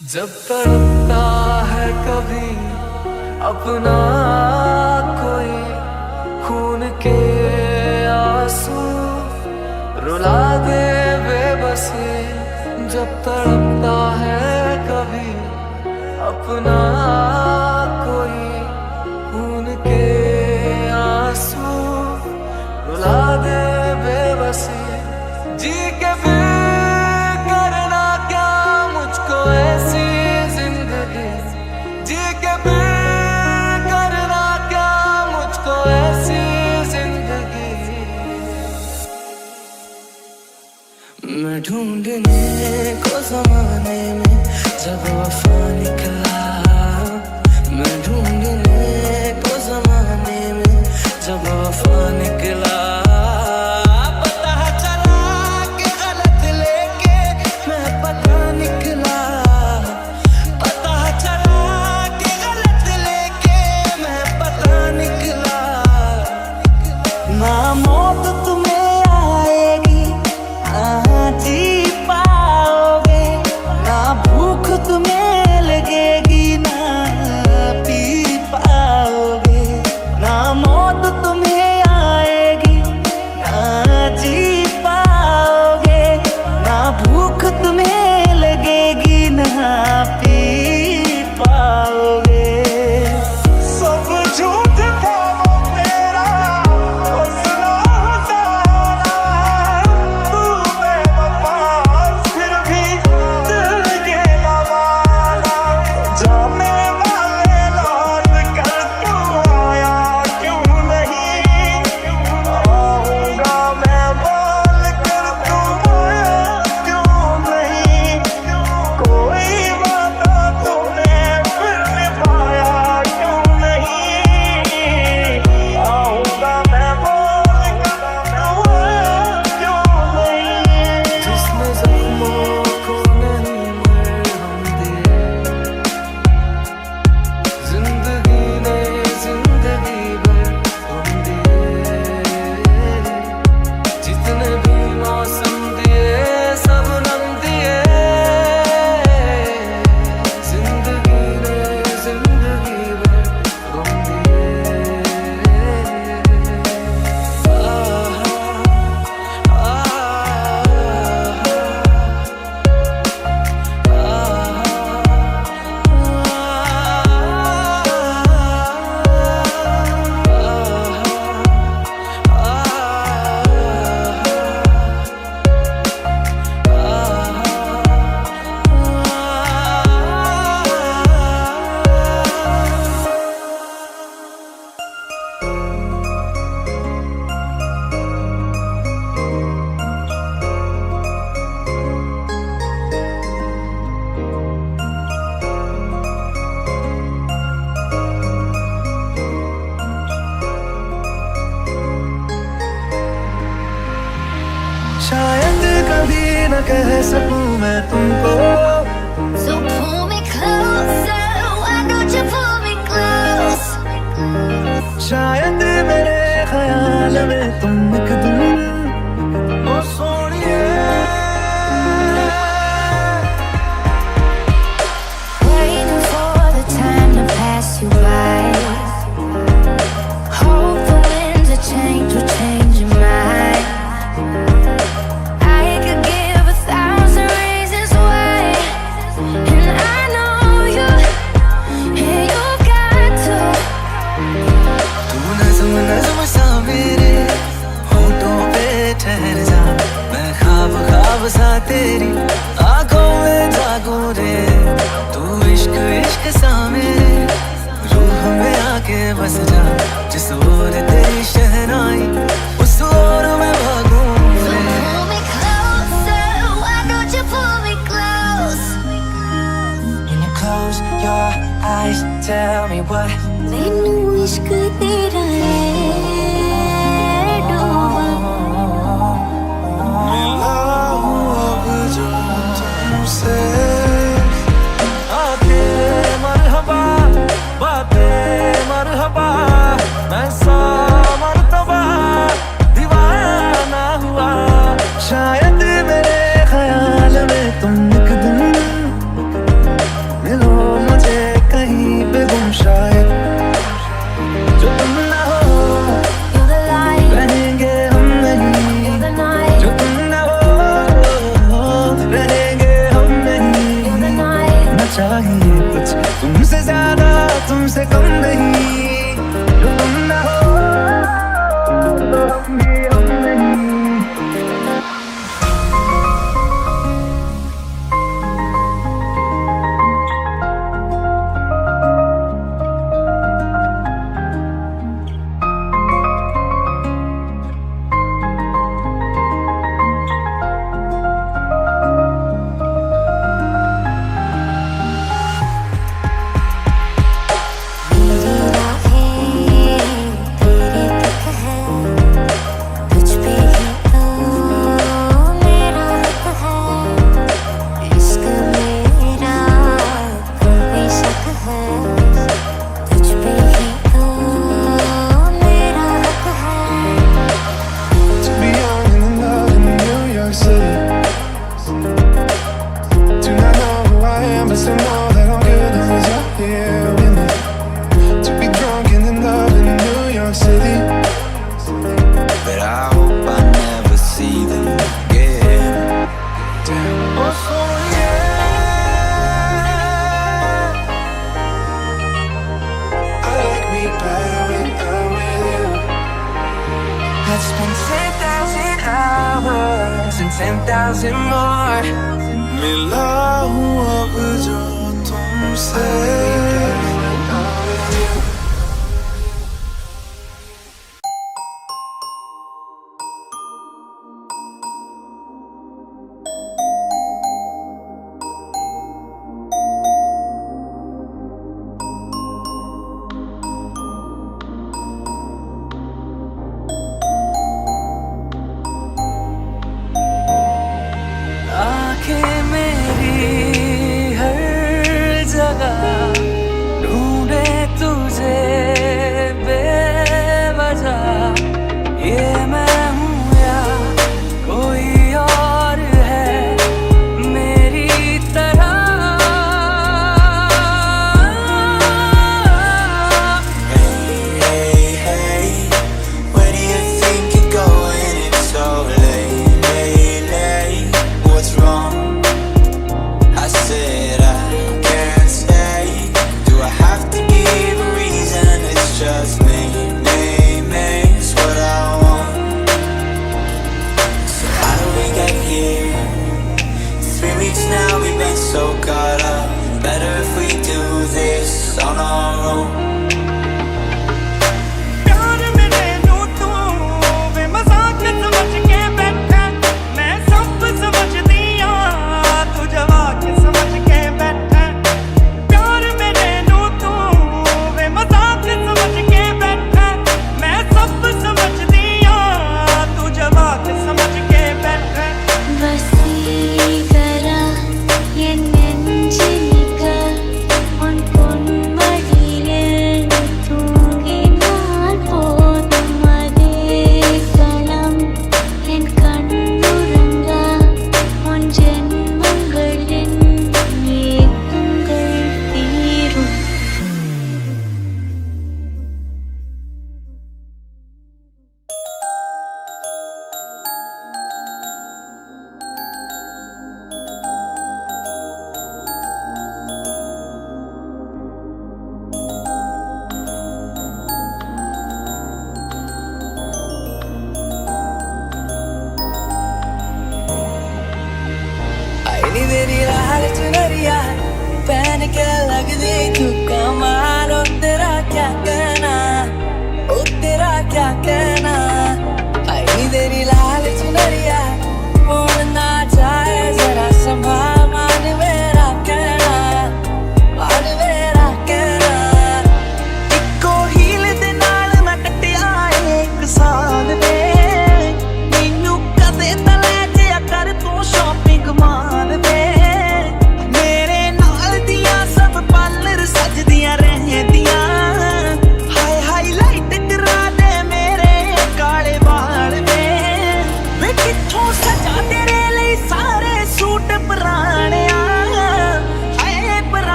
जब तड़पता है कभी अपना कोई, खून के आंसू रुला दे बेबसी। जब तड़पता है कभी अपना कोई, खून के आंसू रुला दे बेबसी। जी के फिर करना क्या मुझको ऐसी जिंदगी, जी के फिर करना क्या मुझको ऐसी जिंदगी। मैं ढूंढने को जमाने में जब वफा निकला, मैं ढूंढने को जमाने में जब वफा निकला। पता चला कि गलत लेके मैं पता निकला, पता चला कि गलत लेके मैं पता निकला। ना मौत तुम्हें आएगी ना जी पाओगे, ना भूख तुम्हें लगेगी ना पी पाओगे। ना मौत तुम्हें आएगी ना जी पाओगे, ना भूख तुम्हें लगेगी ना पी पाओगे। सब झूठ था वो तेरा हौसला सारा, तू बेवफा फिर भी दिल ये लवाला। जाने वाले लौट कर तू आया क्यों नहीं, आऊंगा मैं बोल कर तू आया क्यों नहीं। कोई वादा तूने फिर निभाया क्यों नहीं, आऊंगा मैं बोल कर तू आया क्यों नहीं। जिसने जख्मों को नहीं मरहम दिए, जिंदगी ने जिंदगी भर गम दिए। जितने भी मौसम दिए सब नम दिए, जिंदगी ने जिंदगी भर गम दिए। शायद कभी न कह सकूं मैं तुमको, So pull me closer, why don't you pull me close? शायद मेरे ख्याल में तुम एक दिन ओ सोनिए। Waiting for the time to pass you by. Hope the winds of change will change your mind. I could give 1,000 reasons why, and I know you, and you got to. तू नज़्म नज़्म सा मेरे होठों पे ठहर जा, मैं ख्वाब ख्वाब सा तेरी आंखों में जागूं रे। तू इश्क इश्क सा मेरे रूह में आके बस जा, जिस ओर तेरी शहनाई उस ओर मैं भागूं So रे। pull me closer, why don't you pull me close? When you close your eyes, tell me what मैनू इश्क तेरा है डूबा, मिला हूँ अब जो तुमसे। आंखें मरहबा बातें मरहबा, मैं 100 मरतबा दीवाना हुआ। शायद मेरे ख्याल में तुम एक दिन तुमसे कम नहीं, जो तुम ना हो तो हम भी हम नहीं। I'd spend 10,000 hours and 10,000 more. Me love.